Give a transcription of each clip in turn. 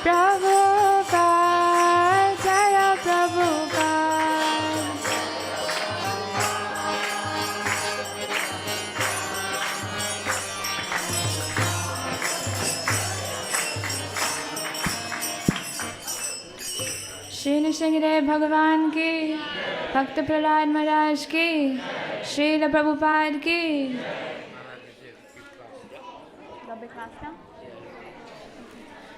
Prabhupada, Jaya Prabhupada. Shri Nrsimhadev Bhagavan ki, Bhakta Prahlad Maharaj ki, Srila Prabhupada ki.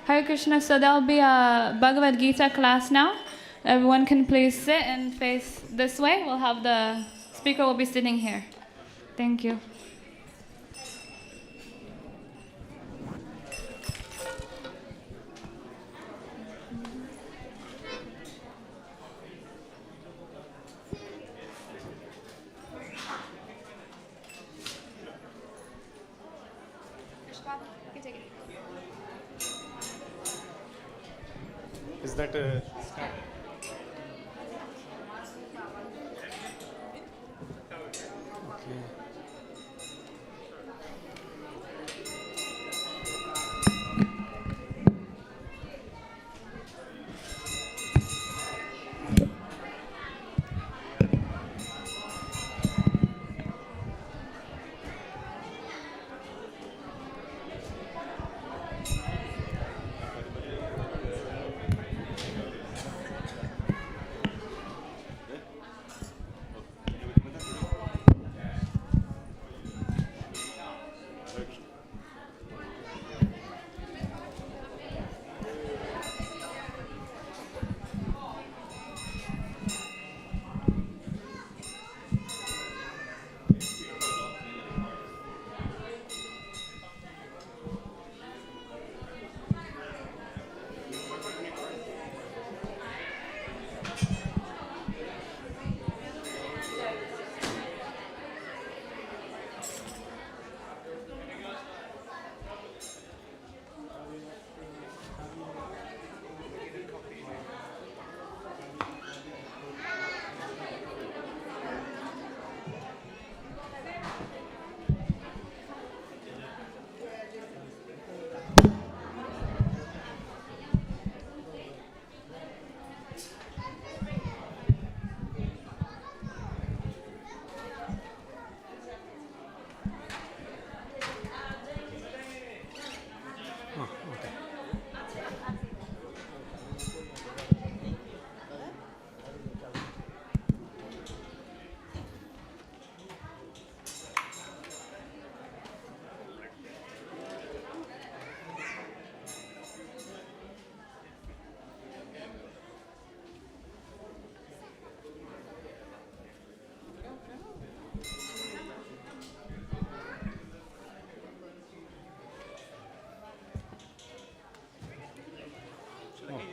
Hare Krishna, so there'll be a Bhagavad Gita class now. Everyone can please sit and face this way. We'll have the speaker will be sitting here. Thank you. Is that a start? Okay.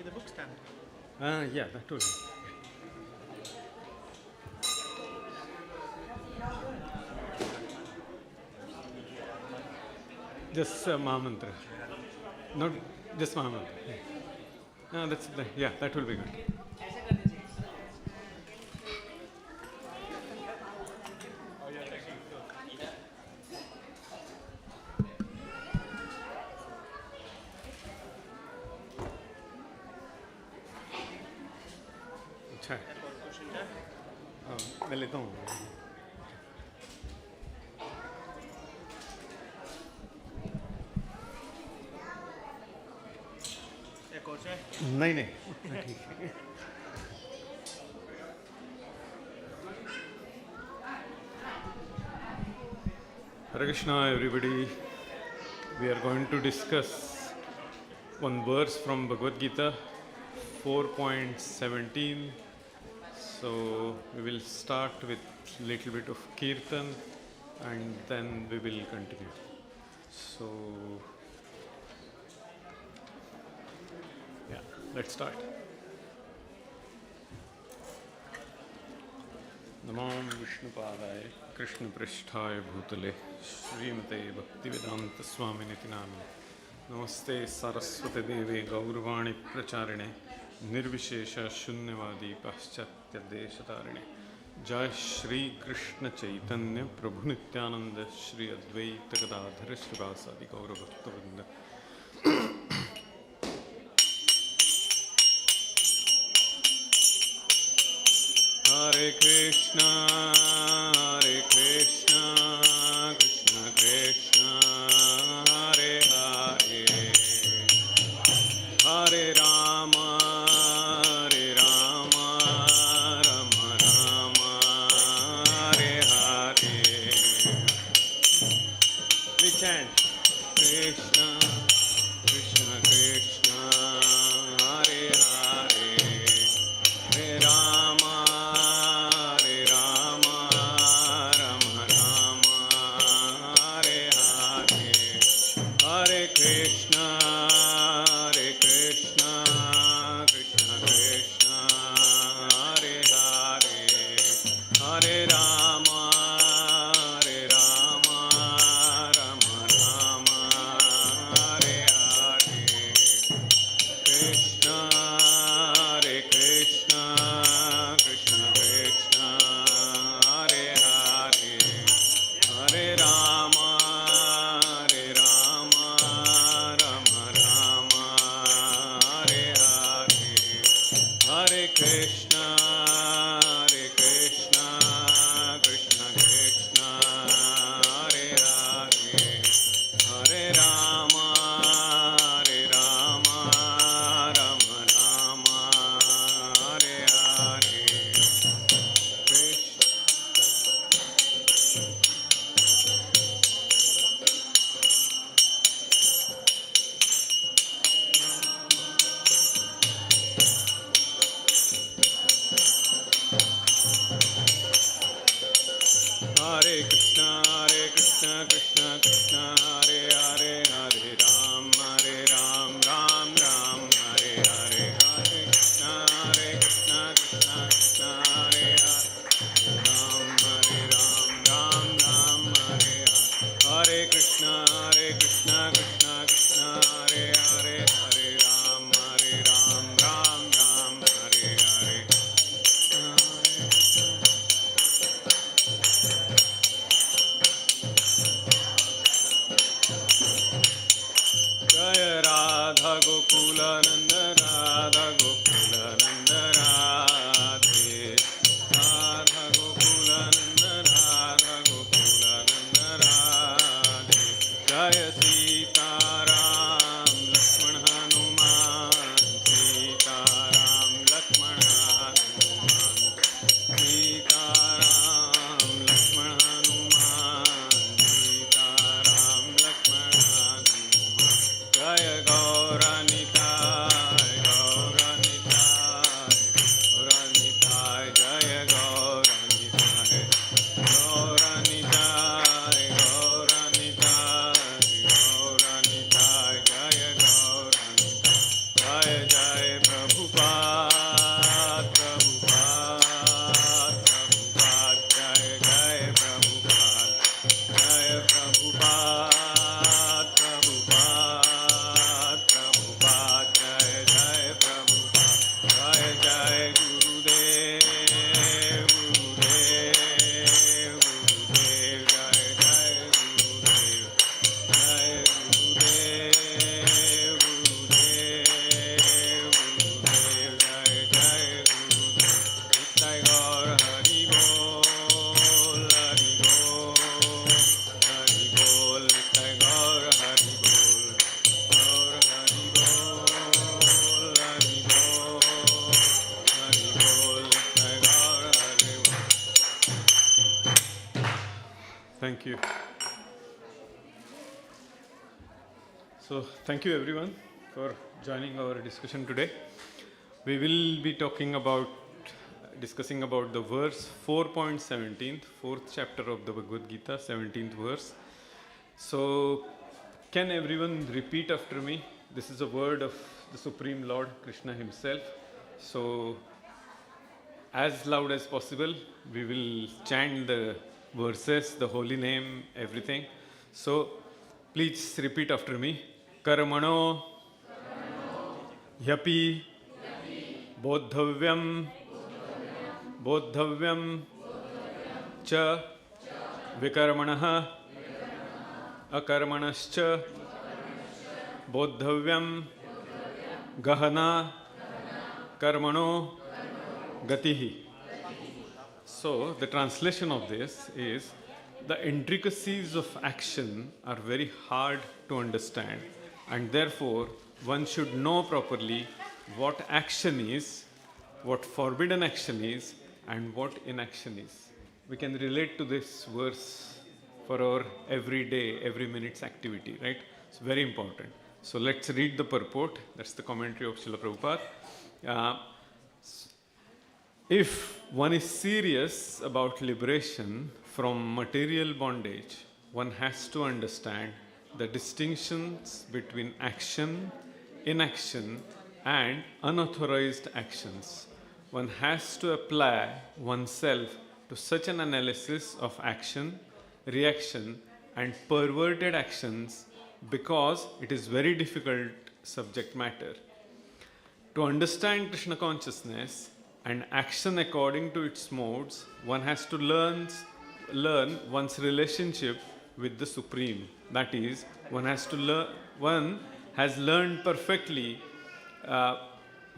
The book stand. Yeah, that will. Just Mahamantra. Not just Mahamantra. Yeah, that will be good. अच्छा मैं लेता हूँ नहीं नहीं ठीक है Hare Krishna everybody, we are going to discuss one verse from Bhagavad Gita 4.17. So we will start with little bit of Kirtan and then we will continue. So yeah, let's start. Namo Vishnupadaya Krishna Pristhaya Bhutale Srimate Bhaktivedanta Swaminiti Namine Namaste Saraswate Devi Gauravani Pracharine Nirvishesha Shunyavadi Paschatya Deshatarine Jai Shri Krishna Chaitanya Prabhu Nityananda Shri Advaita Gadadhara Srivasadi Gaura Bhaktavinda Krishna, Hare Krishna, Krishna Krishna, Hare Hare, Hare Rama, Hare Rama, Rama Rama, Hare Hare. We chant Krishna, Krishna Krishna, Hare Hare, Hare Rama, Hare Rama, Rama Rama, Hare Hare, Hare Krishna, Hare Krishna, Krishna Krishna, Hare Hare, Hare Rama, Hare Rama, Rama Rama, Hare Hare, Krishna, Hare Krishna, Krishna Krishna, Hare Hare, Hare Rama, Hare Rama, Rama Rama, Hare Hare, Hare Krishna, Hare Krishna, Krishna Krishna, Hare Hare, Hare Rama, Hare Rama, Rama Rama, Hare Hare, Krishna. Hare Krishna, Krishna Krishna, Hare Hare, Hare Ram, Ram Ram, Hare Hare, Hare Krishna, Krishna Krishna, Hare Hare, Ram, Ram Ram, Hare Hare, Hare Krishna, Krishna Krishna, Hare Hare, Hare Ram, Ram Ram, Hare Hare. Jaya Radha Gokula Nanda, Radha Gokula Nanda, Radhe Radha Gokula Nanda, Radha Gokula Nanda, Radhe. Jaya Sita Ram Lakshman Hanuman, Sita Ram Lakshman Hanuman, Sita Ram Lakshman Hanuman, Sita Ram Lakshman Hanuman. Jaya Gauranitai, Gauranitai, Gauranitai, Jaya Gauranitai, Gauranitai, Gauranitai, Gauranitai, Jaya Gauranitai, Jaya Jaya Prabhupada, Prabhupada, Prabhupada, Jaya Jaya Prabhupada, Jaya Prabhupada, Prabhupada, Prabhupada, Jaya Jaya Prabhupada, Jaya Jaya Gurudev, Gurudev, Gurudev, Jaya Jaya Gurudev, Jaya Gurudev, Gurudev, Gurudev, Jaya Jaya Gurudev. Nitai Gaur Hari Bol, Hari Bol, Hari Bol, Nitai Gaur Hari Bol, Gaur Hari Bol, Hari Bol, Hari Bol, Nitai Gaur Hari Bol. Thank you. So, thank you everyone for joining our discussion today. We will be discussing about the verse 4.17, fourth chapter of the Bhagavad Gita, 17th verse. So, can everyone repeat after me? This is a word of the Supreme Lord Krishna himself. So, as loud as possible, we will chant the verses, the holy name, everything. So, please repeat after me. Karmano Hyapi Bodhavyam Bodhavyam Cha Vikarmanaha Akarmanascha Bodhavyam Gahana Karmano Gatihi. So the translation of this is the intricacies of action are very hard to understand, and therefore one should know properly what action is, what forbidden action is, and what inaction is. We can relate to this verse for our everyday, every minute's activity, right? It's very important. So let's read the purport. That's the commentary of Srila Prabhupada. If one is serious about liberation from material bondage, one has to understand the distinctions between action, inaction, and unauthorized actions. One has to apply oneself to such an analysis of action, reaction, and perverted actions because it is very difficult subject matter. To understand Krishna consciousness and action according to its modes, one has to learn one's relationship with the Supreme. That is, one has learned perfectly.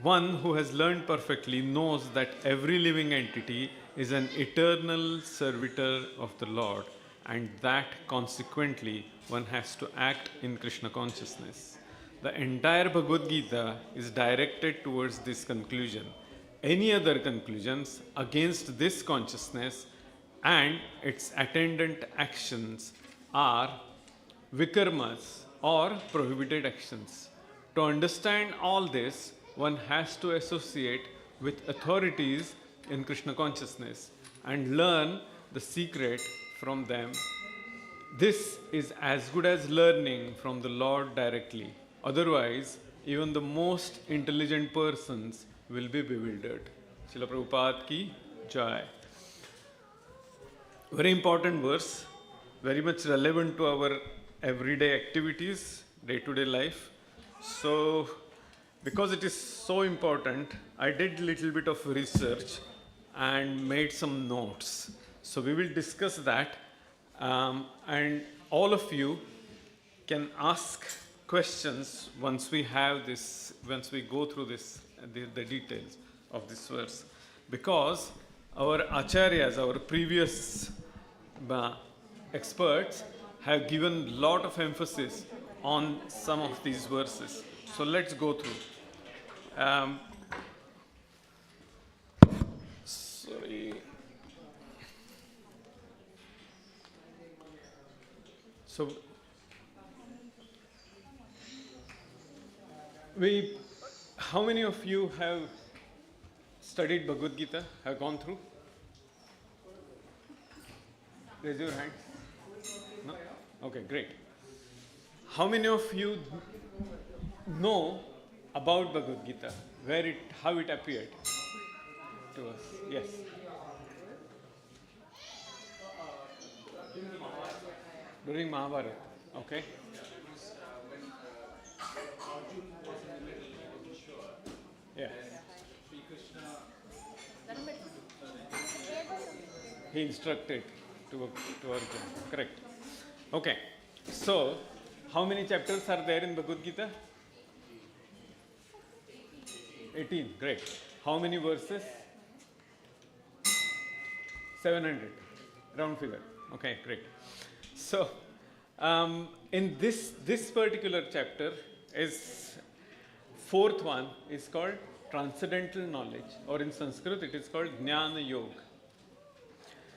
One who has learned perfectly knows that every living entity is an eternal servitor of the Lord, and that consequently one has to act in Krishna consciousness. The entire Bhagavad Gita is directed towards this conclusion. Any other conclusions against this consciousness and its attendant actions are vikarmas or prohibited actions. To understand all this, one has to associate with authorities in Krishna consciousness and learn the secret from them. This is as good as learning from the Lord directly. Otherwise, even the most intelligent persons will be bewildered. Srila Prabhupada ki jai. Very important verse, very much relevant to our everyday activities, day-to-day life. So, because it is so important, I did a little bit of research and made some notes. So we will discuss that, and all of you can ask questions once we go through this, the details of this verse. Because our acharyas, our previous experts have given a lot of emphasis on some of these verses. So let's go through. Sorry. So how many of you have studied Bhagavad Gita, have gone through? Raise your hand. No? Okay, great. How many of you know about Bhagavad Gita, how it appeared to us? Yes. During Mahabharata. Okay. Yeah. He instructed to Arjuna. Correct. Okay. So, how many chapters are there in Bhagavad Gita? 18. Great. How many verses? 700. Round figure. Okay, great. So, in this particular chapter is fourth one is called transcendental knowledge, or in Sanskrit it is called Jnana Yoga.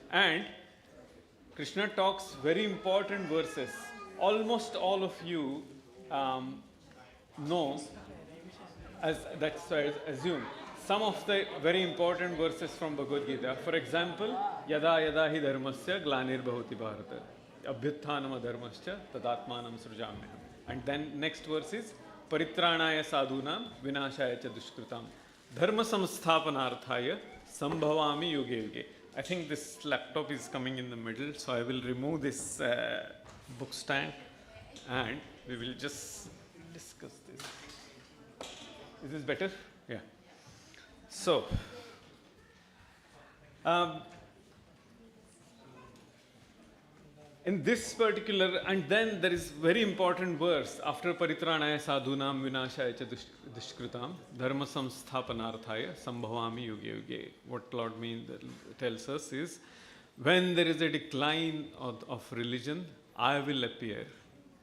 And Krishna talks very important verses. Almost all of you know, that's why I assume, some of the very important verses from Bhagavad Gita. For example, Yada yada hi dharmasya glanir bhavati bharata abhyutthanam adharmasya tadatmanam srujamyaham. And then next verse is Paritranaya sadhunam vinashaya cha dushkritam dharma samsthapanarthaya sambhavami yuge yuge. I think this laptop is coming in the middle, so I will remove this book stand and we will just discuss this. Is this better? Yeah. So, in this particular, and then there is very important verse after paritranaya sadhunam vinashaya cha dushkritam dharma samsthapanarthaya sambhavami yuge yuge. What Lord tells us is, when there is a decline of religion, I will appear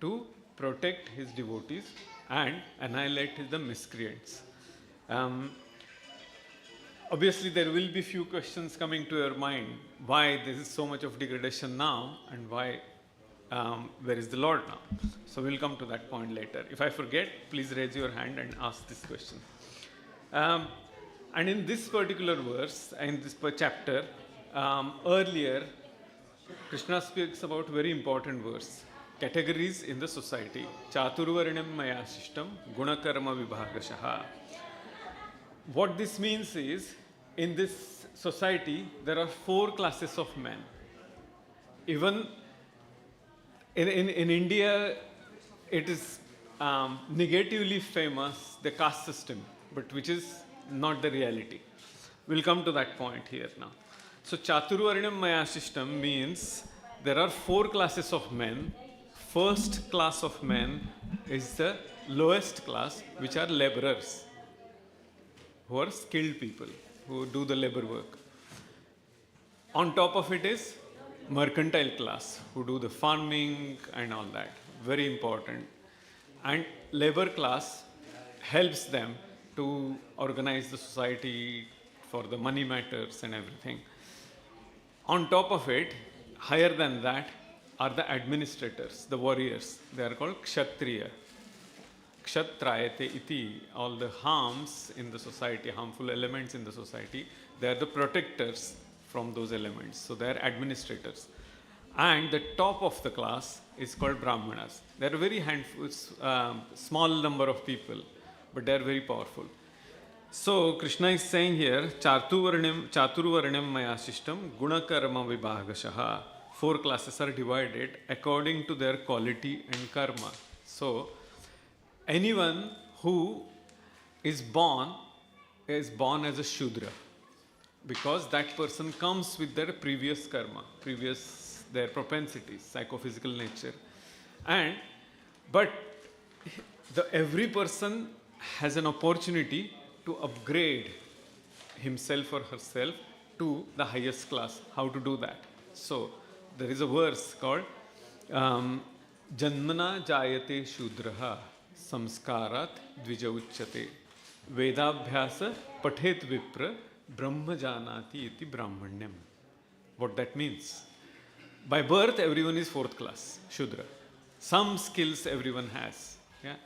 to protect his devotees and annihilate the miscreants. Obviously, there will be few questions coming to your mind. Why there is so much of degradation now, and why where is the Lord now? So we'll come to that point later. If I forget, please raise your hand and ask this question. And in this particular verse, in this chapter, earlier, Krishna speaks about very important verse. Categories in the society. Chaturvarnam maya shishtam gunakarma vibhagashaha. What this means is, in this society, there are 4 classes of men. Even in India, it is negatively famous, the caste system, but which is not the reality. We'll come to that point here now. So, Chaturvarnam maya shishtam means there are 4 classes of men. First class of men is the lowest class, which are laborers, who are skilled people, who do the labor work. On top of it is mercantile class, who do the farming and all that. Very important. And labor class helps them to organize the society for the money matters and everything. On top of it, higher than that, are the administrators, the warriors. They are called kshatriya. Kshatrayate iti, all the harms in the society, harmful elements in the society, they are the protectors from those elements. So they are administrators. And the top of the class is called brahmanas. They are very small number of people, but they are very powerful. So Krishna is saying here, Chaturvarnam maya shishtam gunakarma vibhagashaha. 4 classes are divided according to their quality and karma. So anyone who is born as a Shudra, because that person comes with their previous karma, their propensities, psychophysical nature. But every person has an opportunity to upgrade himself or herself to the highest class. How to do that? So there is a verse called Janmana jayate Shudraha samskarat dvija uchyate vedabhyasa pathet vipra brahma janati iti brahmanyam. What that means? By birth, everyone is 4th class, Shudra. Some skills everyone has. Yeah?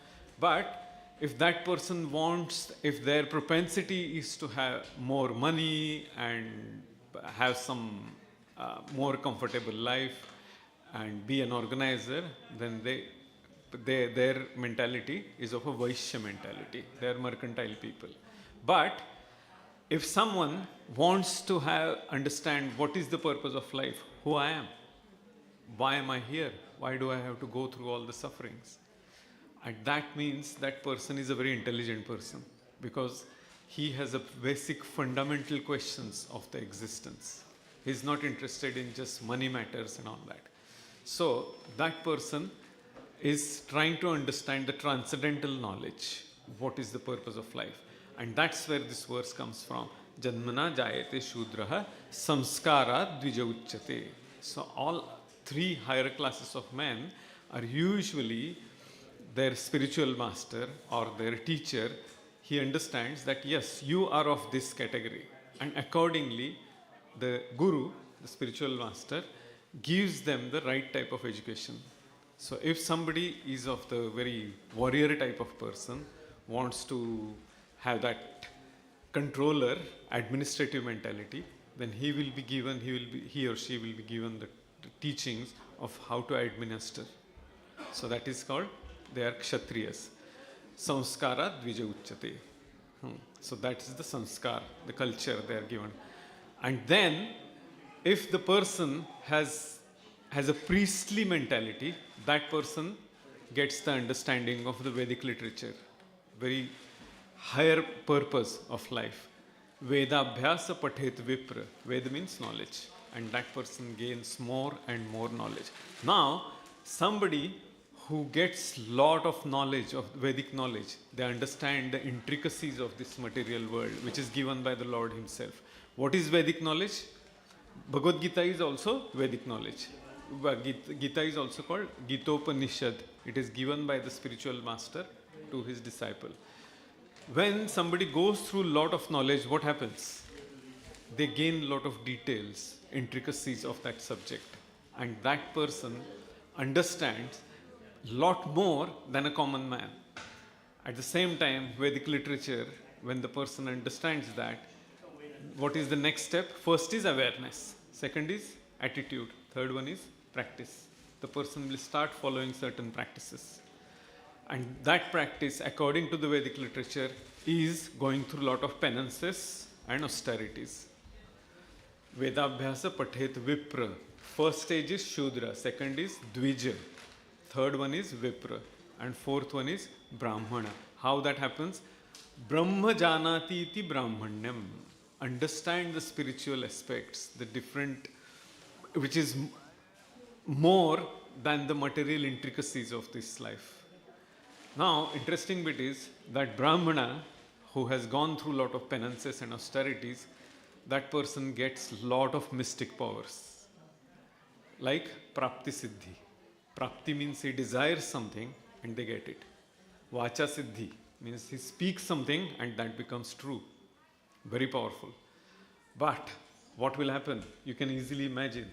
But if that person if their propensity is to have more money and have some more comfortable life and be an organizer, then their mentality is of a Vaishya mentality. They are mercantile people. But if someone wants to understand what is the purpose of life, who I am, why am I here, why do I have to go through all the sufferings, and that means that person is a very intelligent person, because he has a basic fundamental questions of the existence. He is not interested in just money matters and all that. So that person is trying to understand the transcendental knowledge. What is the purpose of life? And that's where this verse comes from. Janmana jayate Shudraha samskara dvija uchyate. So all 3 higher classes of men are usually their spiritual master or their teacher. He understands that yes, you are of this category. And accordingly, the guru, the spiritual master, gives them the right type of education. So if somebody is of the very warrior type of person, wants to have that controller, administrative mentality, then he or she will be given the teachings of how to administer. So that is called, they are kshatriyas. Samskara dvija uchyate. So that is the sanskar, the culture they are given. And then, if the person has a priestly mentality, that person gets the understanding of the Vedic literature, very higher purpose of life. Vedabhyasa pathet vipra. Veda means knowledge. and that person gains more and more knowledge. Now, somebody who gets lot of knowledge, of Vedic knowledge, they understand the intricacies of this material world, which is given by the Lord himself. What is Vedic knowledge? Bhagavad Gita is also Vedic knowledge. Gita is also called Gitopanishad. It is given by the spiritual master to his disciple. When somebody goes through a lot of knowledge, what happens? They gain a lot of details, intricacies of that subject. And that person understands a lot more than a common man. At the same time, Vedic literature, when the person understands that, what is the next step? First is awareness. Second is attitude. Third one is practice. The person will start following certain practices. And that practice, according to the Vedic literature, is going through a lot of penances and austerities. Vedabhyasa pathet vipra. First stage is Shudra. Second is Dvija. Third one is Vipra. And fourth one is Brahmana. How that happens? Brahma janati iti brahmanyam. Understand the spiritual aspects, the different, which is more than the material intricacies of this life. Now, interesting bit is that Brahmana, who has gone through a lot of penances and austerities, that person gets a lot of mystic powers. Like Prapti Siddhi. Prapti means he desires something and they get it. Vacha Siddhi means he speaks something and that becomes true. Very powerful. But what will happen? You can easily imagine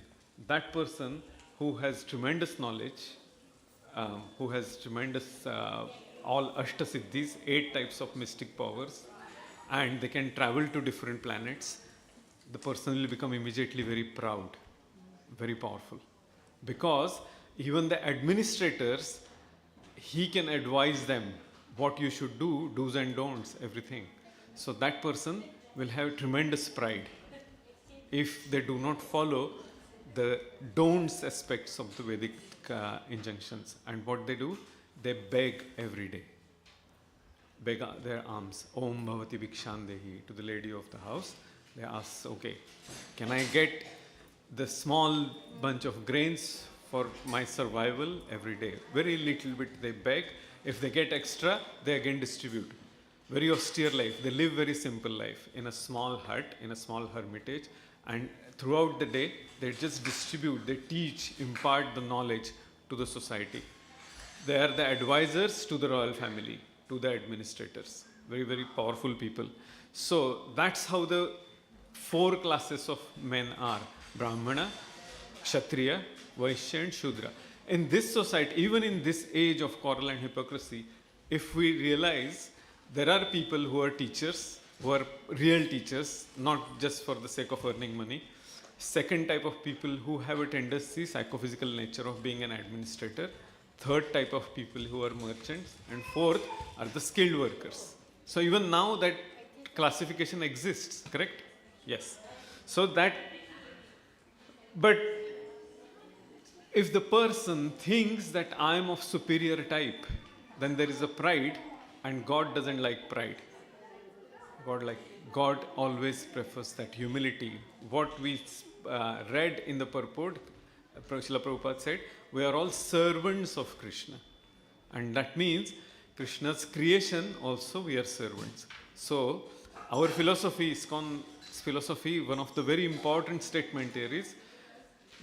that person who has tremendous knowledge, who has tremendous all Ashta Siddhis, 8 types of mystic powers, and they can travel to different planets, the person will become immediately very proud, very powerful. Because even the administrators, he can advise them what you should do, do's and don'ts, everything. So that person will have tremendous pride if they do not follow the don'ts aspects of the Vedic injunctions. And what they do? They beg every day. Beg their alms. Om bhavati bhikshandehi, to the lady of the house. They ask, okay, can I get the small bunch of grains for my survival every day? Very little bit they beg. If they get extra, they again distribute. Very austere life. They live very simple life in a small hut, in a small hermitage, and throughout the day, they just distribute, they teach, impart the knowledge to the society. They are the advisors to the royal family, to the administrators. Very, very powerful people. So that's how the 4 classes of men are: Brahmana, Kshatriya, Vaishya and Shudra. In this society, even in this age of quarrel and hypocrisy, if we realize there are people who are teachers, who are real teachers, not just for the sake of earning money. Second type of people who have a tendency, psychophysical nature of being an administrator. Third type of people who are merchants. And fourth are the skilled workers. So even now that classification exists, correct? Yes. So that, but if the person thinks that I am of superior type, then there is a pride, and God doesn't like pride. God always prefers that humility. What we read in the purport, Srila Prabhupada said, we are all servants of Krishna. And that means Krishna's creation also we are servants. So our philosophy, ISKCON's philosophy, one of the very important statement here is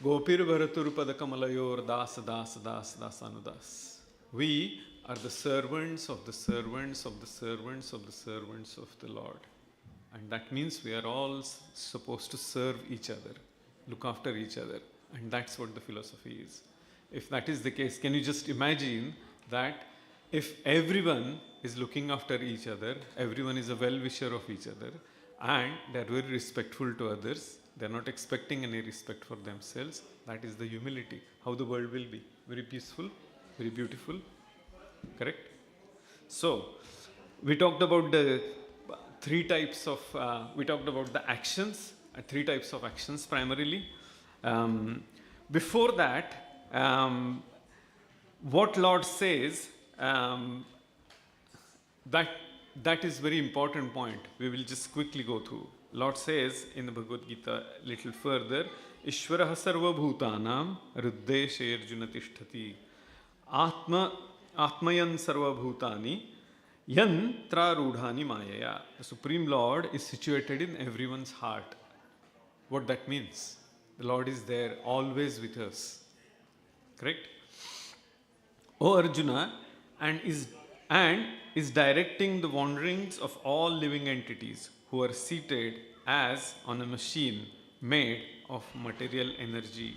Gopir Bharatur Padakamalayur Das Das Das Das Anudas. We are the servants of the servants of the servants of the servants of the Lord. And that means we are all supposed to serve each other, look after each other. And that's what the philosophy is. If that is the case, can you just imagine that if everyone is looking after each other, everyone is a well-wisher of each other, and they're very respectful to others, they're not expecting any respect for themselves, that is the humility. How the world will be. Very peaceful, very beautiful. Correct? So, we talked about the 3 types of, we talked about the actions, 3 types of actions primarily. Before that, what Lord says, that that is very important point. We will just quickly go through. Lord says in the Bhagavad Gita a little further, Ishvaraha sarva bhutanam ruddeshe arjuna tishtati atmayan sarva bhutani yantra rudhani mayaya. The Supreme Lord is situated in everyone's heart. What that means? The Lord is there always with us. Correct? O Arjuna, and is directing the wanderings of all living entities who are seated as on a machine made of material energy.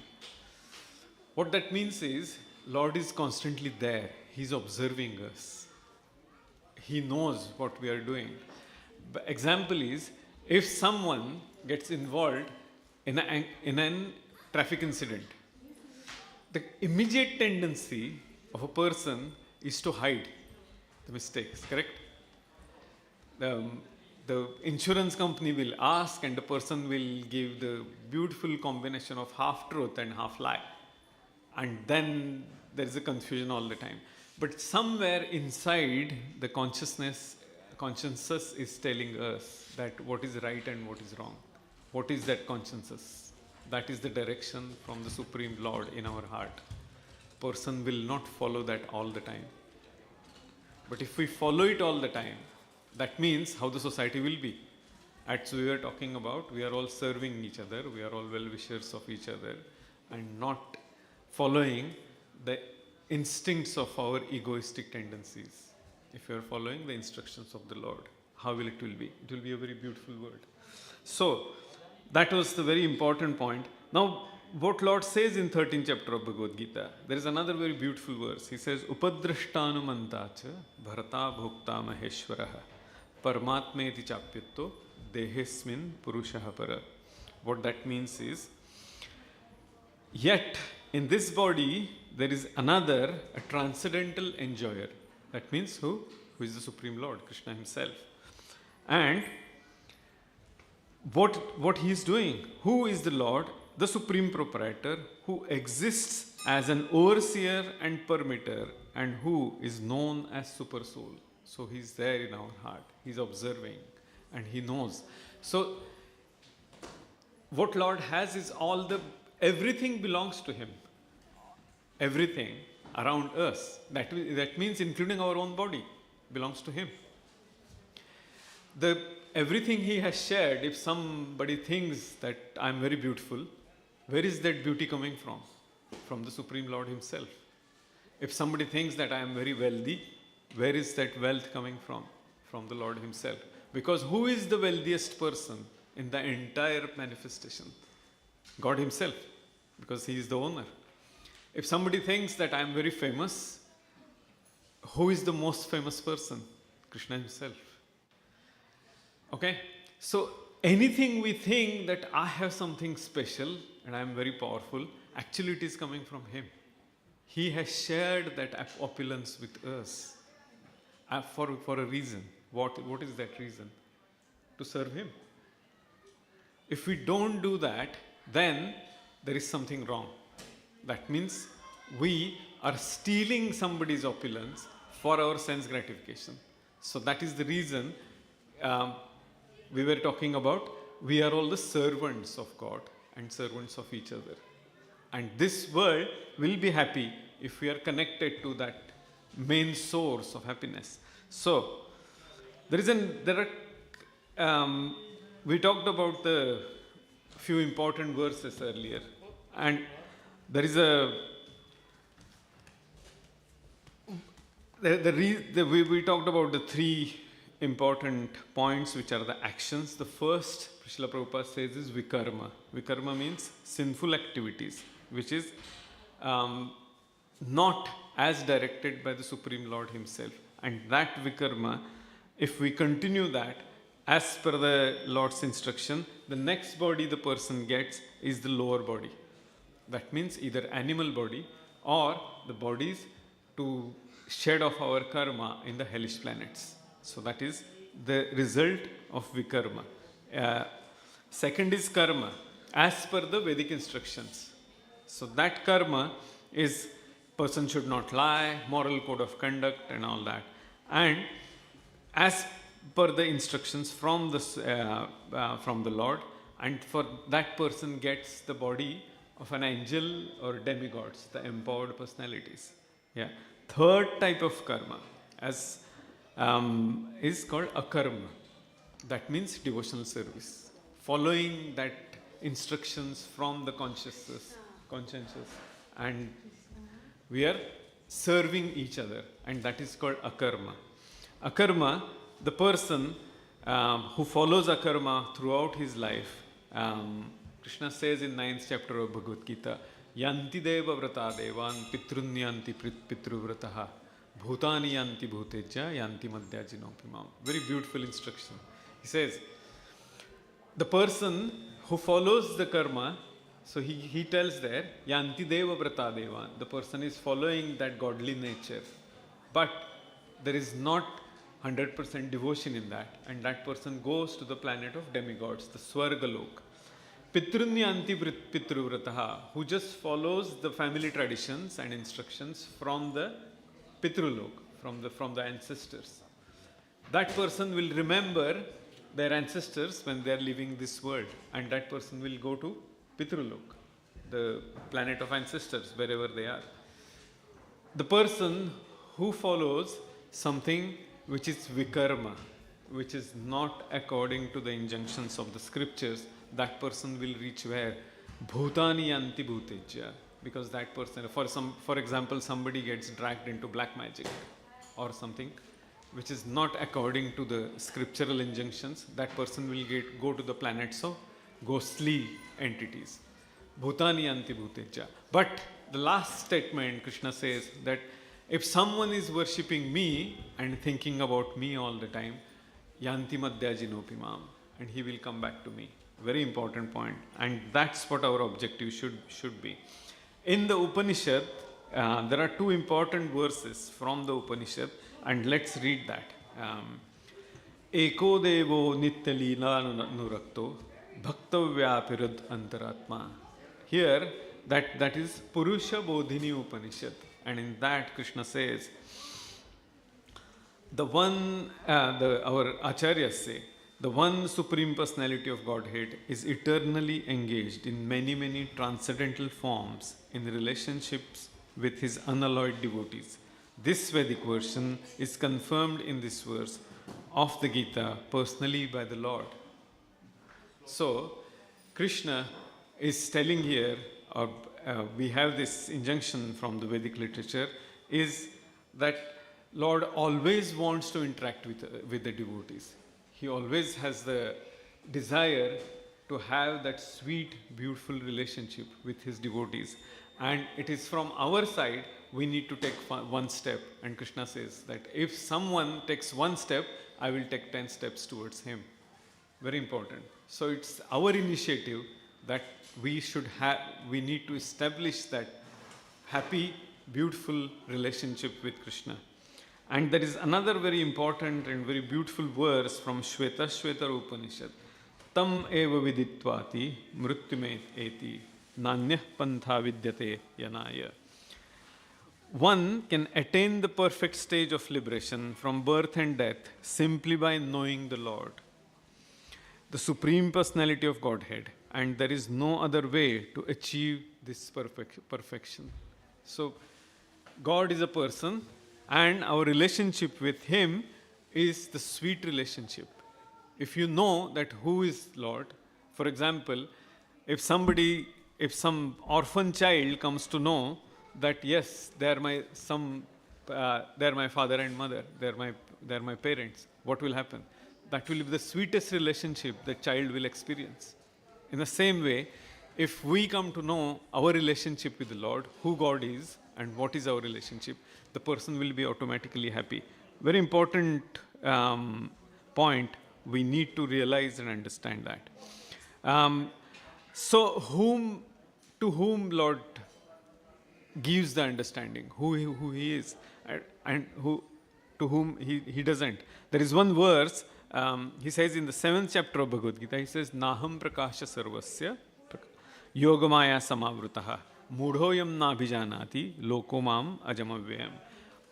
What that means is, Lord is constantly there. He is observing us. He knows what we are doing. Example is, if someone gets involved in a traffic incident, the immediate tendency of a person is to hide the mistakes, correct? The insurance company will ask and the person will give the beautiful combination of half truth and half lie. And then there is a confusion all the time. But somewhere inside the consciousness is telling us that what is right and what is wrong. What is that consciousness? That is the direction from the Supreme Lord in our heart. Person will not follow that all the time. But if we follow it all the time, that means how the society will be. As we were talking about, we are all serving each other, we are all well-wishers of each other, and not following the instincts of our egoistic tendencies. If you are following the instructions of the Lord, how will it will be? It will be a very beautiful world. So, that was the very important point. Now, what Lord says in 13th chapter of Bhagavad Gita, there is another very beautiful verse. He says, Upadrashtanumantacha bharata bhokta maheshwaraha parmatmeti chapyatto dehesmin purushaha para. What that means is, yet in this body there is another, a transcendental enjoyer. That means who? Who is the Supreme Lord, Krishna himself. And what he is doing? Who is the Lord? The Supreme Proprietor, who exists as an overseer and permitter, and who is known as Super Soul. So he is there in our heart. He is observing and he knows. So what Lord has is everything belongs to him. Everything around us, that means including our own body, belongs to him. Everything he has shared, if somebody thinks that I am very beautiful, where is that beauty coming from? From the Supreme Lord himself. If somebody thinks that I am very wealthy, where is that wealth coming from? From the Lord himself. Because who is the wealthiest person in the entire manifestation? God himself, because he is the owner. If somebody thinks that I am very famous, who is the most famous person? Krishna himself. Okay? So anything we think that I have something special and I am very powerful, actually it is coming from him. He has shared that opulence with us for a reason. What is that reason? To serve him. If we don't do that, then there is something wrong. That means we are stealing somebody's opulence for our sense gratification. So that is the reason we were talking about, we are all the servants of God and servants of each other. And this world will be happy if we are connected to that main source of happiness. So, we talked about the few important verses earlier. And there is we talked about the three important points, which are the actions. The first, Srila Prabhupada says, is vikarma. Vikarma means sinful activities, which is not as directed by the Supreme Lord himself. And that vikarma, if we continue that, as per the Lord's instruction, the next body the person gets is the lower body. That means either animal body or the bodies to shed off our karma in the hellish planets. So that is the result of vikarma. Second is karma, as per the Vedic instructions. So that karma is person should not lie, moral code of conduct and all that. And as per the instructions from the Lord, and for that person gets the body of an angel or demigods, the empowered personalities. Yeah. Third type of karma is called akarma. That means devotional service, following that instructions from the consciences, and we are serving each other, and that is called akarma. Akarma, the person who follows akarma throughout his life, Krishna says in 9th chapter of Bhagavad Gita, Yanti deva vrata devan pitrunyanti pitruvrataha bhutani yanti bhuteja yanti madhyajinopimam. Very beautiful instruction. He says, the person who follows the karma, so he tells there, Yanti deva vrata devan, the person is following that godly nature, but there is not 100% devotion in that, and that person goes to the planet of demigods, the Swargalok. Pitrunyanti pitruvrataha, who just follows the family traditions and instructions from the Pitrulok, from the ancestors. That person will remember their ancestors when they are leaving this world, and that person will go to Pitrulok, the planet of ancestors, wherever they are. The person who follows something which is vikarma, which is not according to the injunctions of the scriptures, that person will reach where? Bhutani yanti bhuteja. Because that person, for example, somebody gets dragged into black magic or something which is not according to the scriptural injunctions, that person will go to the planets of ghostly entities. Bhutani yanti bhuteja. But the last statement, Krishna says that if someone is worshipping me and thinking about me all the time, yanti madhyajinopimam, and he will come back to me. Very important point, and that's what our objective should be. In the Upanishad, there are two important verses from the Upanishad, and let's read that. Eko devo nitya leela nurakto bhaktavyapirud antaratma. Here, that is Purusha Bodhini Upanishad, and in that Krishna says, the one, our acharyas say, the one Supreme Personality of Godhead is eternally engaged in many, many transcendental forms in relationships with his unalloyed devotees. This Vedic version is confirmed in this verse of the Gita personally by the Lord. So, Krishna is telling here, or we have this injunction from the Vedic literature, is that Lord always wants to interact with the devotees. He always has the desire to have that sweet, beautiful relationship with his devotees. And it is from our side, we need to take one step. And Krishna says that if someone takes one step, I will take 10 steps towards him. Very important. So it's our initiative that we need to establish that happy, beautiful relationship with Krishna. And there is another very important and very beautiful verse from Shveta Upanishad. Tam eva viditvati mrityumet eti nanyah pantha vidyate yanaya. One can attain the perfect stage of liberation from birth and death simply by knowing the Lord, the Supreme Personality of Godhead, and there is no other way to achieve this perfection. So, God is a person, and our relationship with him is the sweet relationship. If you know that who is Lord, for example, if some orphan child comes to know that yes, they are my father and mother, they are my parents, what will happen? That will be the sweetest relationship the child will experience. In the same way, if we come to know our relationship with the Lord, who God is and what is our relationship, the person will be automatically happy. Very important point, we need to realize and understand that. So to whom Lord gives the understanding, who he is, and to whom he doesn't. There is one verse, he says in the 7th chapter of Bhagavad Gita, he says, Naham prakasha sarvasya yogamaya samavrutaha mudhoyam nabhijanati lokomam ajamavyayam.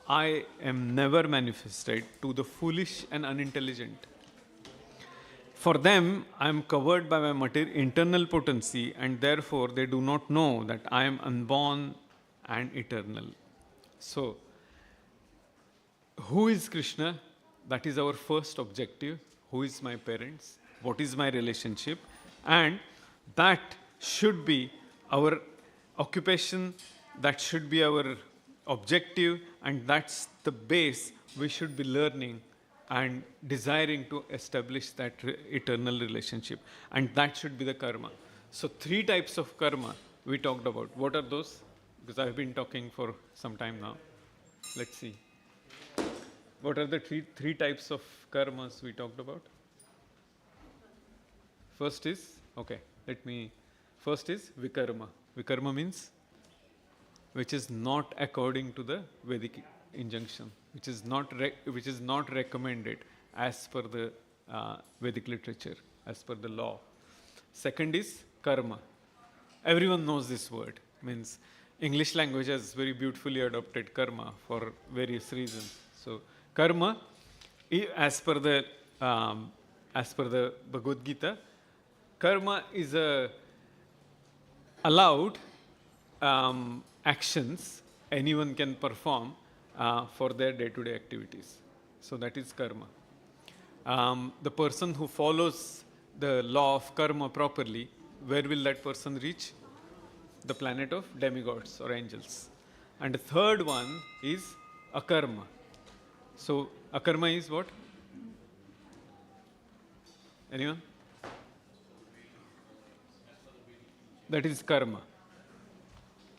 I am never manifested to the foolish and unintelligent. For them, I am covered by my internal potency, and therefore they do not know that I am unborn and eternal. So, who is Krishna? That is our first objective. Who is my parents? What is my relationship? And that should be our occupation, that should be our objective, and that's the base we should be learning and desiring to establish that eternal relationship. And that should be the karma. So 3 types of karma we talked about. What are those? Because I've been talking for some time now. Let's see. What are the three types of karmas we talked about? First is vikarma. Vikarma means which is not according to the Vedic injunction, which is not recommended as per the Vedic literature, as per the law. Second is karma. Everyone knows this word. Means English language has very beautifully adopted karma for various reasons. So karma, as per the Bhagavad Gita, karma is allowed actions anyone can perform for their day-to-day activities. So that is karma. The person who follows the law of karma properly, where will that person reach? The planet of demigods or angels. And the third one is akarma. So akarma is what? Anyone? That is karma.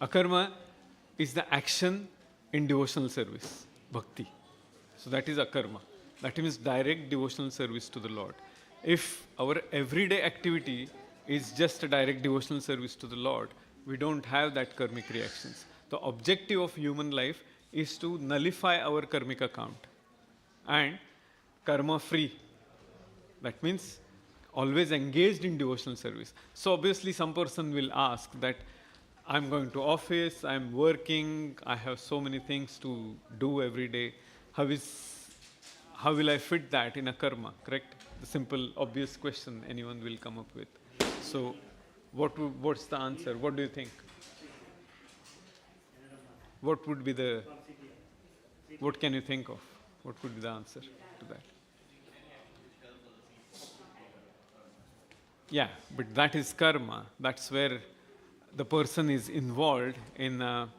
Akarma is the action in devotional service, bhakti. So that is akarma. That means direct devotional service to the Lord. If our everyday activity is just a direct devotional service to the Lord, we don't have that karmic reactions. The objective of human life is to nullify our karmic account and karma free. That means always engaged in devotional service. So obviously some person will ask that I'm going to office, I'm working, I have so many things to do every day. How will I fit that in a karma, correct? The simple, obvious question anyone will come up with. So what's the answer? What do you think? What can you think of? What would be the answer to that? Yeah, but that is karma. That's where the person is involved in the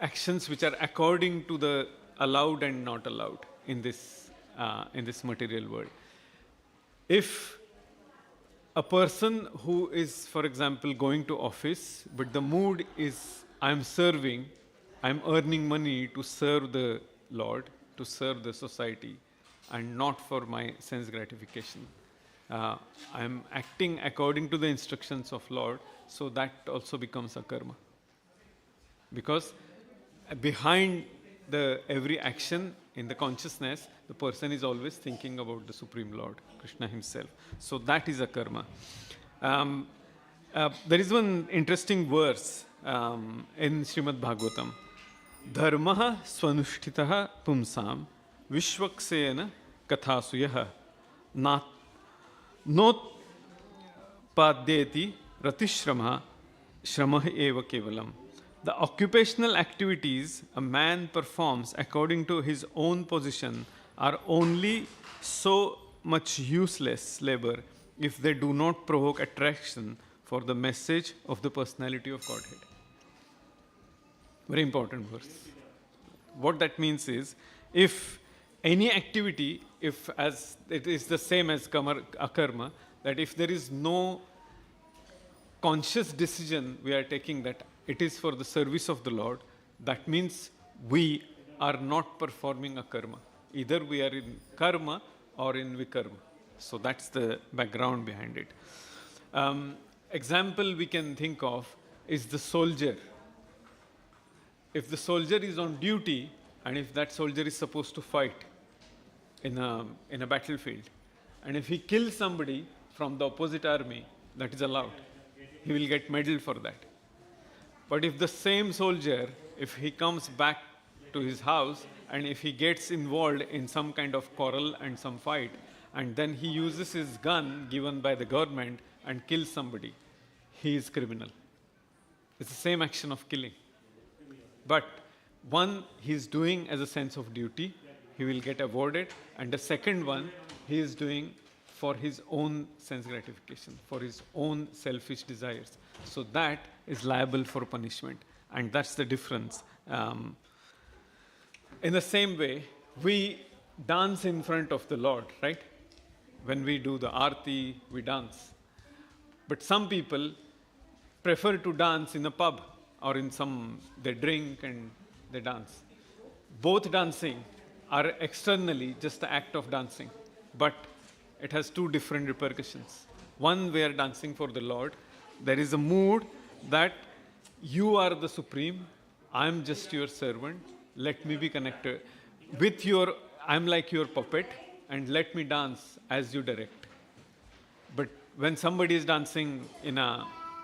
actions which are according to the allowed and not allowed in this material world. If a person who is, for example, going to office, but the mood is I'm serving, I'm earning money to serve the Lord, to serve the society, and not for my sense gratification. I'm acting according to the instructions of Lord, so that also becomes a karma. Because behind every action in the consciousness, the person is always thinking about the Supreme Lord, Krishna himself. So that is a karma. There is one interesting verse in Srimad Bhagavatam. Dharmaha swanushtitaha pumsam vishwaksena kathasuyaha notpadyeti ratishramah shramah eva kevalam. The occupational activities a man performs according to his own position are only so much useless labor if they do not provoke attraction for the message of the personality of Godhead. Very important verse. What that means is, if any activity, if as it is the same as akarma, that if there is no conscious decision we are taking that it is for the service of the Lord, that means we are not performing a karma. Either we are in karma or in vikarma. So that's the background behind it. Example we can think of is the soldier. If the soldier is on duty and if that soldier is supposed to fight in a battlefield, and if he kills somebody from the opposite army, that is allowed. He will get medal for that. But if the same soldier if he comes back to his house and if he gets involved in some kind of quarrel and some fight, and then he uses his gun given by the government and kills somebody, he is criminal. It's the same action of killing. But one he is doing as a sense of duty, he will get awarded, and the second one he is doing for his own sense gratification, for his own selfish desires. So that is liable for punishment, and that's the difference. In the same way, we dance in front of the Lord, right? When we do the arti, we dance. But some people prefer to dance in a pub or in some, they drink and they dance. Both dancing are externally just the act of dancing, but it has two different repercussions. One, we are dancing for the Lord. There is a mood that you are the supreme, I am just your servant, let me be connected with your, I'm like your puppet, and let me dance as you direct. But when somebody is dancing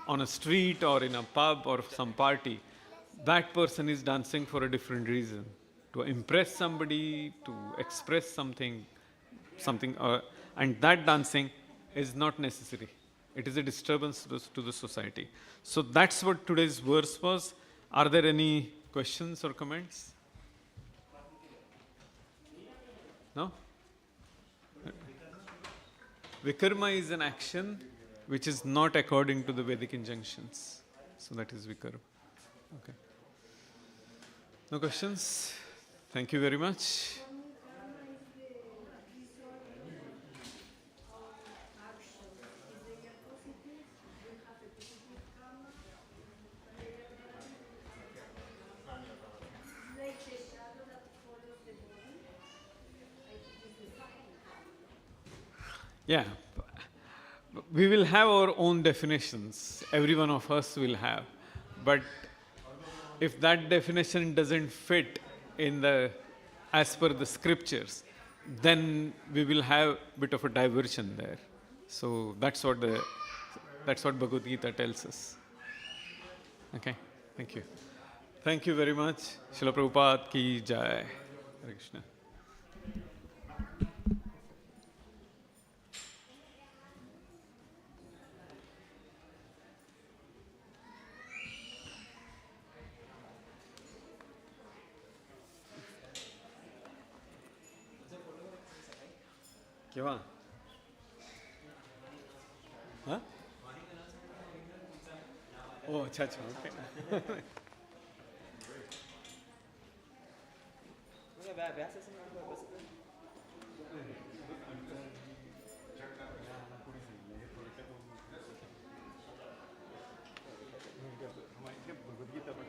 on a street or in a pub or some party, that person is dancing for a different reason. To impress somebody, to express something, and that dancing is not necessary. It is a disturbance to the society. So that's what today's verse was. Are there any questions or comments? No? Vikarma is an action which is not according to the Vedic injunctions. So that is Vikarma. Okay. No questions? Thank you very much. Yeah, we will have our own definitions. Every one of us will have. But if that definition doesn't fit as per the scriptures, then we will have a bit of a diversion there. So that's what Bhagavad Gita tells us. Okay, thank you. Thank you very much. Srila Prabhupada ki jai. Hare Krishna. केव्हा हां ओ अच्छा अच्छा okay Bhagavad Gita पण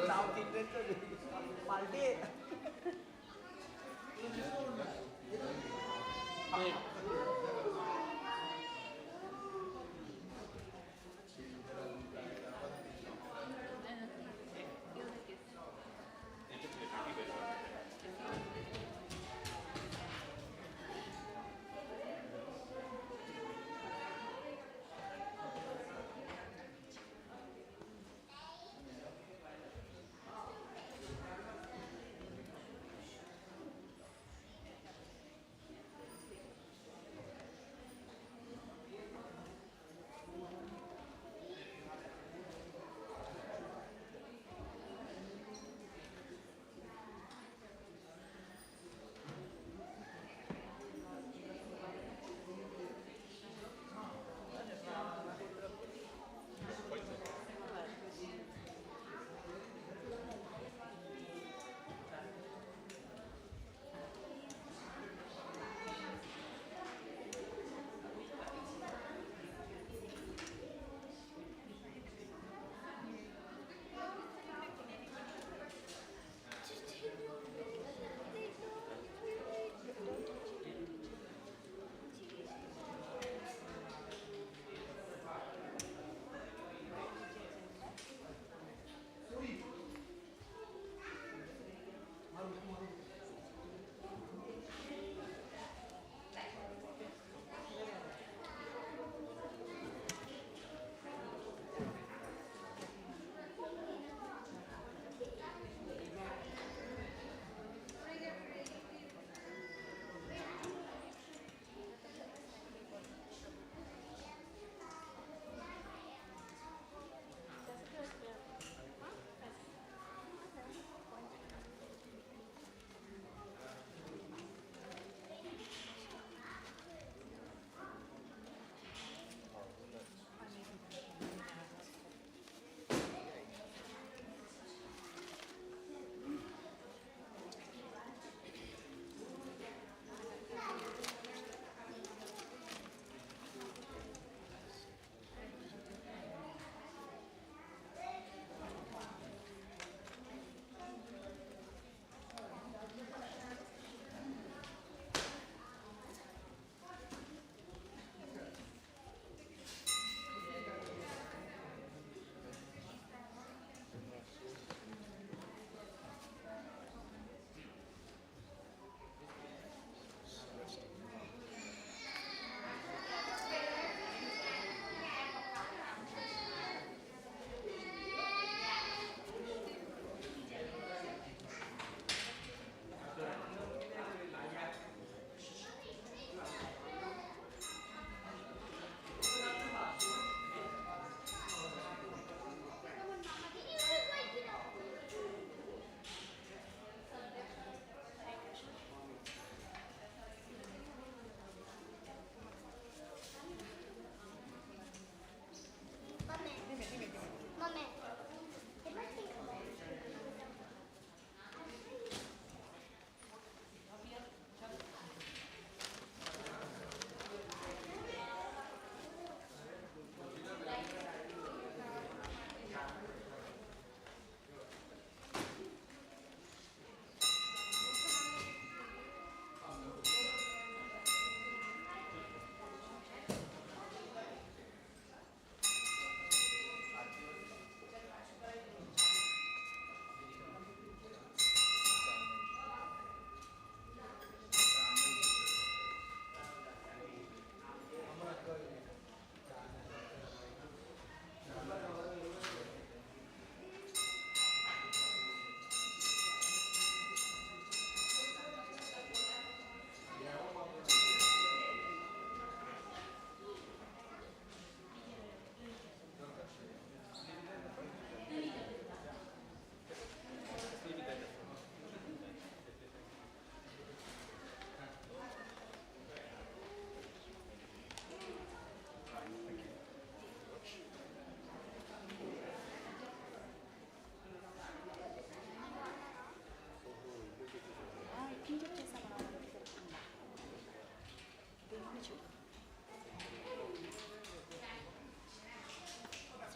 नाव party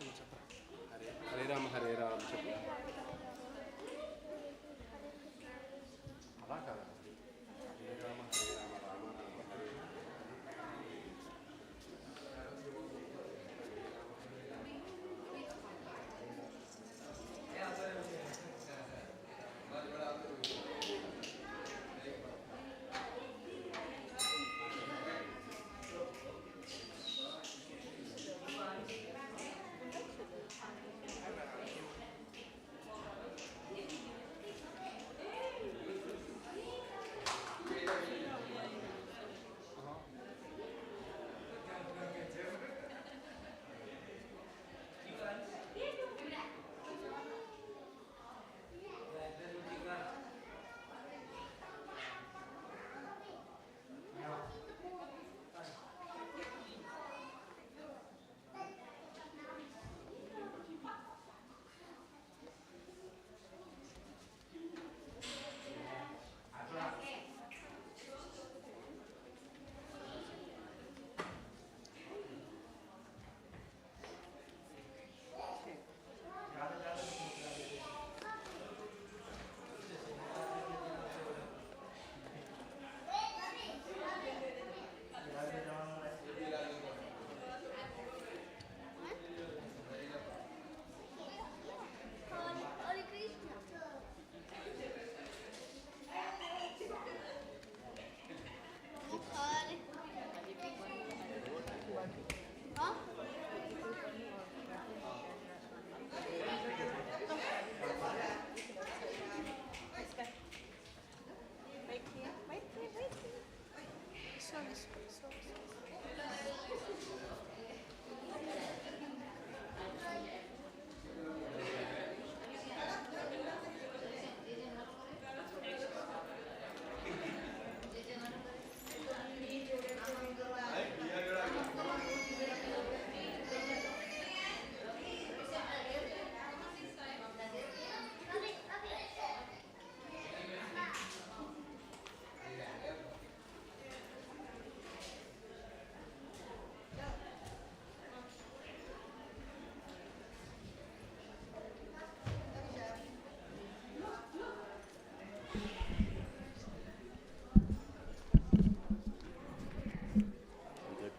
Gracias.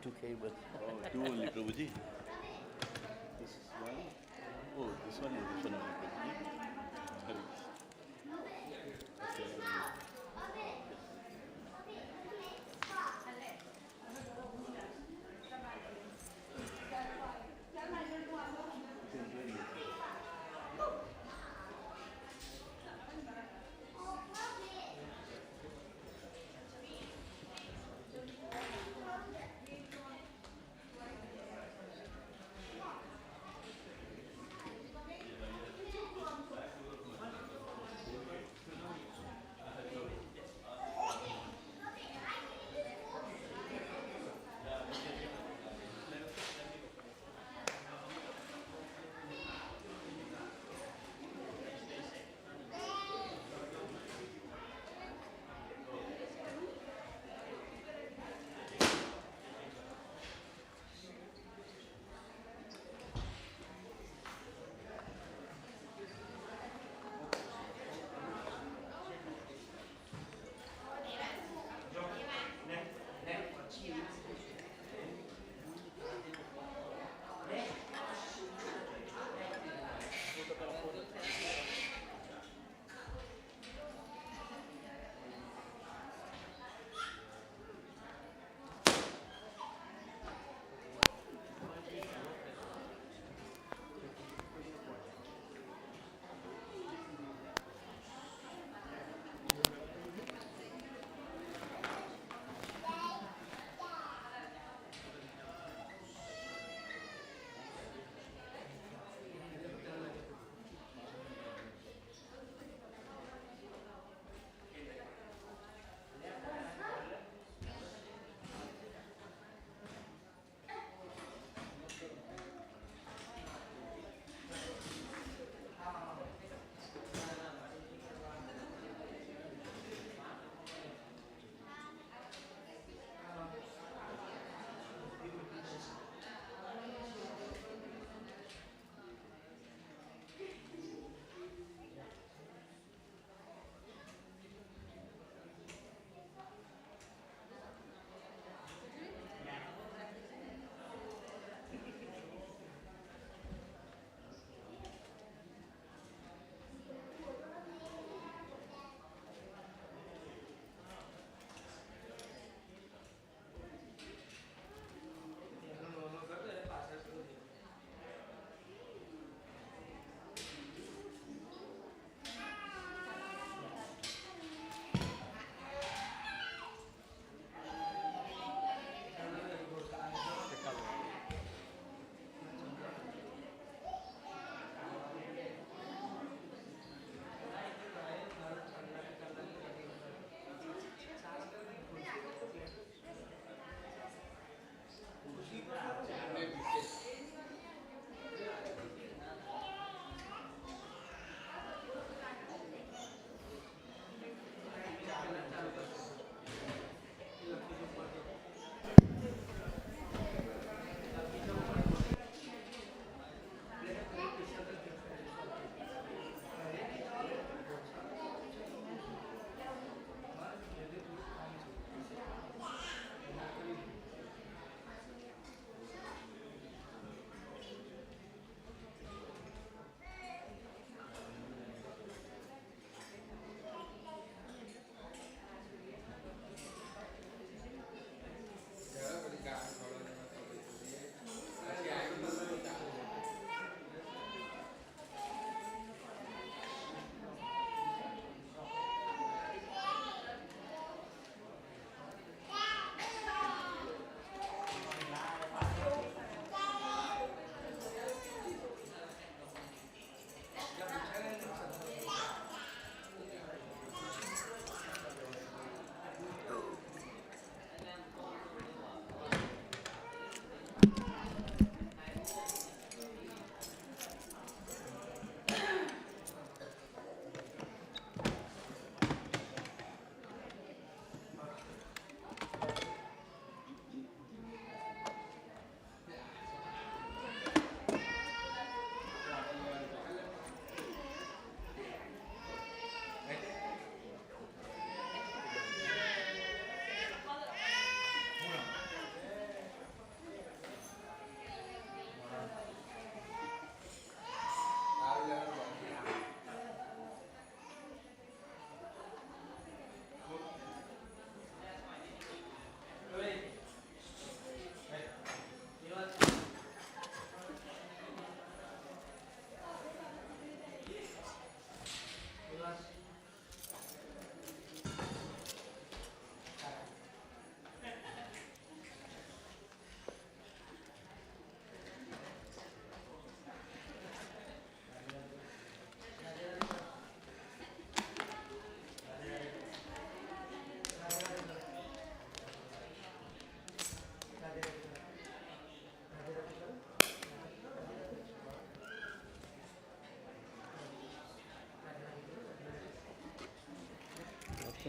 2K, but two only, Prabhuji. This is one. Oh, this one and this one only, Prabhuji.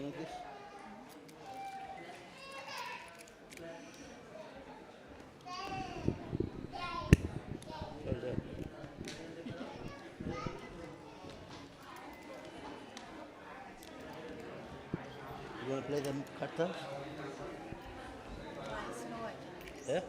some of this? What is that? You want to play the kata? Yeah?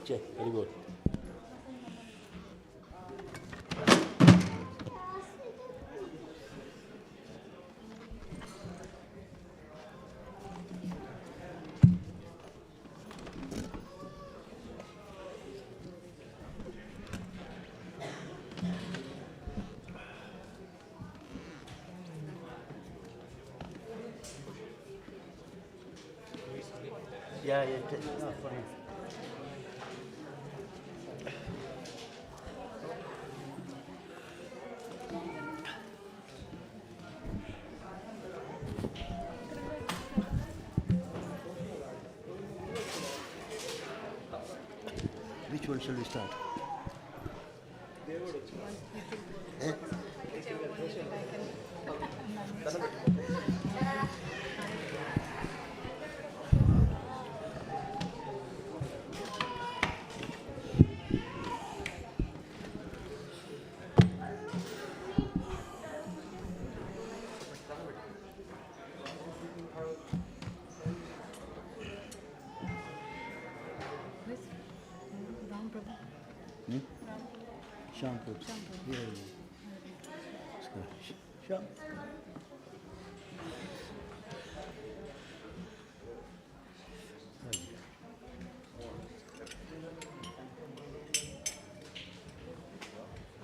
Check, very good. Yeah, no, for him. Which one shall we start? Eh? Shampoo. Yeah, yeah. Let's go. Shampoo.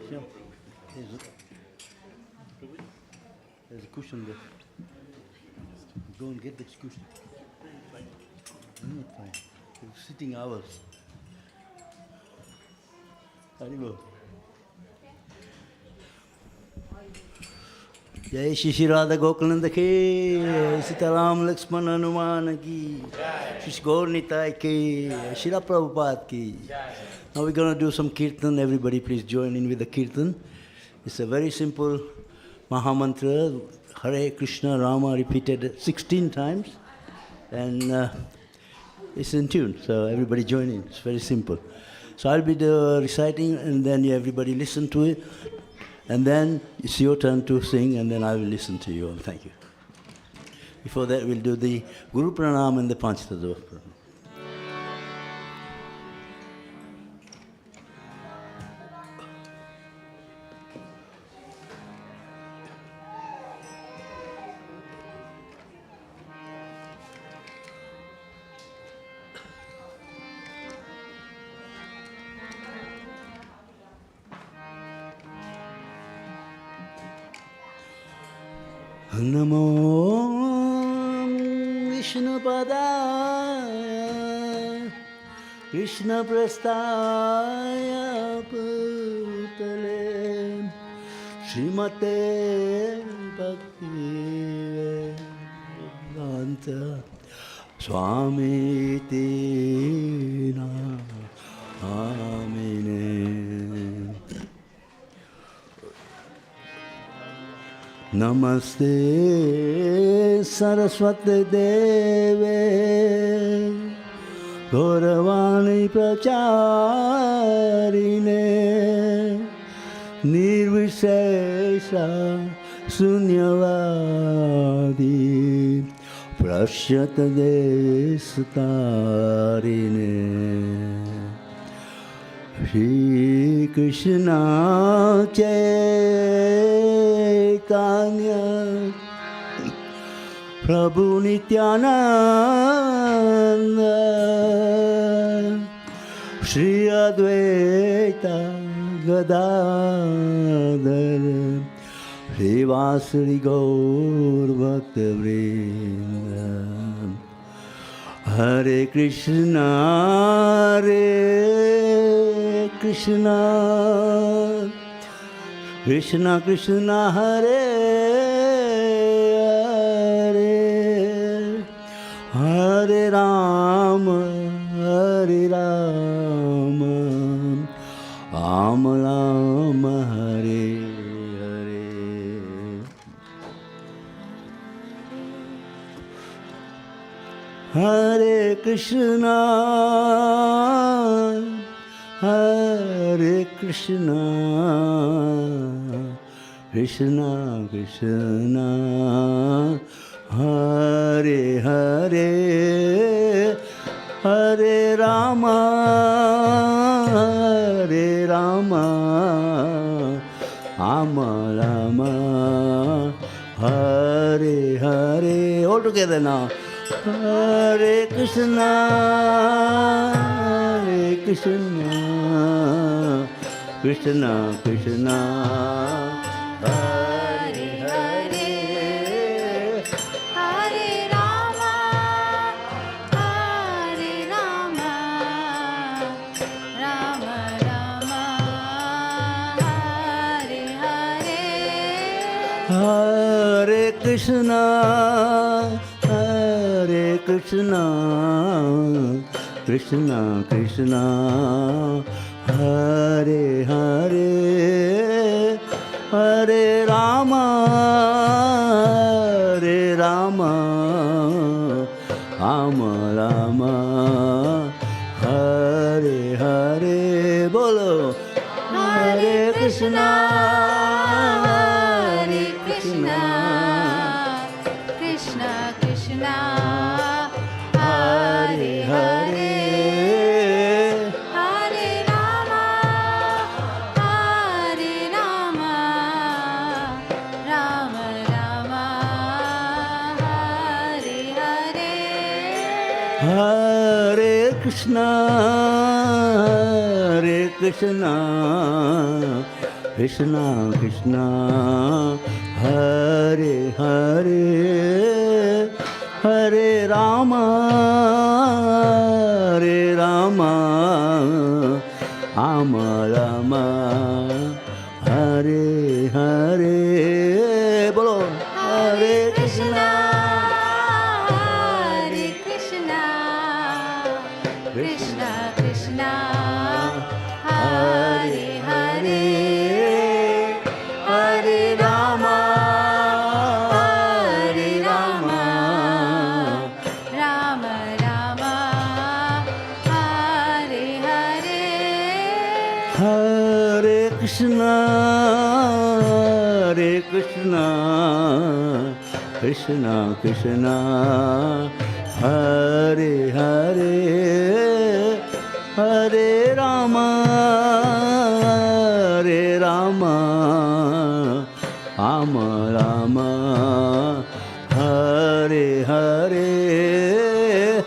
Shampoo. There's a cushion there. Go and get this cushion. I'm not fine. You're sitting hours. Haribo. जय श्री श्री राधा गोकुलनंद के सीताराम लक्ष्मण हनुमान की श्री गौर निताय के शिला प्रभुपाद की. Now we're going to do some kirtan. Everybody please join in with the kirtan. It's a very simple Mahamantra, Hare Krishna Rama, repeated 16 times. And it's in tune, so everybody join in. It's very simple. So I'll be reciting, and then everybody listen to it. And then it's your turn to sing, and then I will listen to you. Thank you. Before that, we'll do the Guru Pranam and the Panchatattva Pranam. Namo Vishnupadaya Krishna Prastaya Putale Srimate Bhaktivedanta Swami Tina Amine. Namaste Saraswati Deve Gauravani Pracharine Nirvishesha Sunyavadi Prashyata Destarine Shri Krishna Chaitanya Prabhu Nityananda Shri Advaita Gadadhar Shri Vasari Gaur Bhaktavrinda Hare Krishna Krishna Krishna Krishna Hare Hare Hare Rama Hare Rama Rama Rama Hare Hare. Hare Krishna Hare Krishna Krishna Krishna Hare Hare Hare Rama Hare Rama Rama Rama Hare Hare. All together now. Hare Krishna Hare Krishna Krishna Krishna Hare Hare Hare Rama Hare Rama Rama Rama Hare Hare Hare Krishna Hare Krishna Krishna Krishna Hare Hare Hare Rama Hare Rama Rama Rama Hare Hare. Bolo Hare Krishna Hare Krishna Krishna Krishna Hare Hare Hare Rama Hare Rama Rama Rama Hare Hare Hare Krishna Hare Krishna Krishna Krishna Hare Hare Hare Rama Hare Rama Rama Rama Hare Hare. Bolo Hare Krishna Hare Krishna Krishna Krishna Hare Hare Hare Rama Hare Rama Rama Rama Hare Hare Hare Krishna Hare Krishna Krishna Krishna Hare Hare Hare Rama Hare Rama Rama Rama Hare Hare.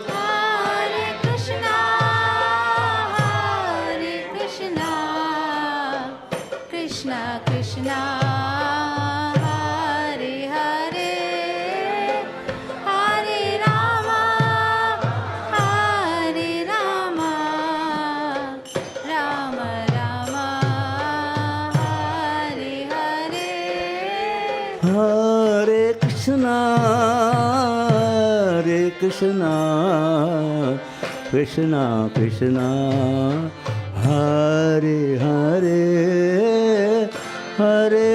Hare Krishna Krishna Krishna Hare Hare Hare Krishna, Hare Krishna, Krishna Krishna, Hare Hare, Hare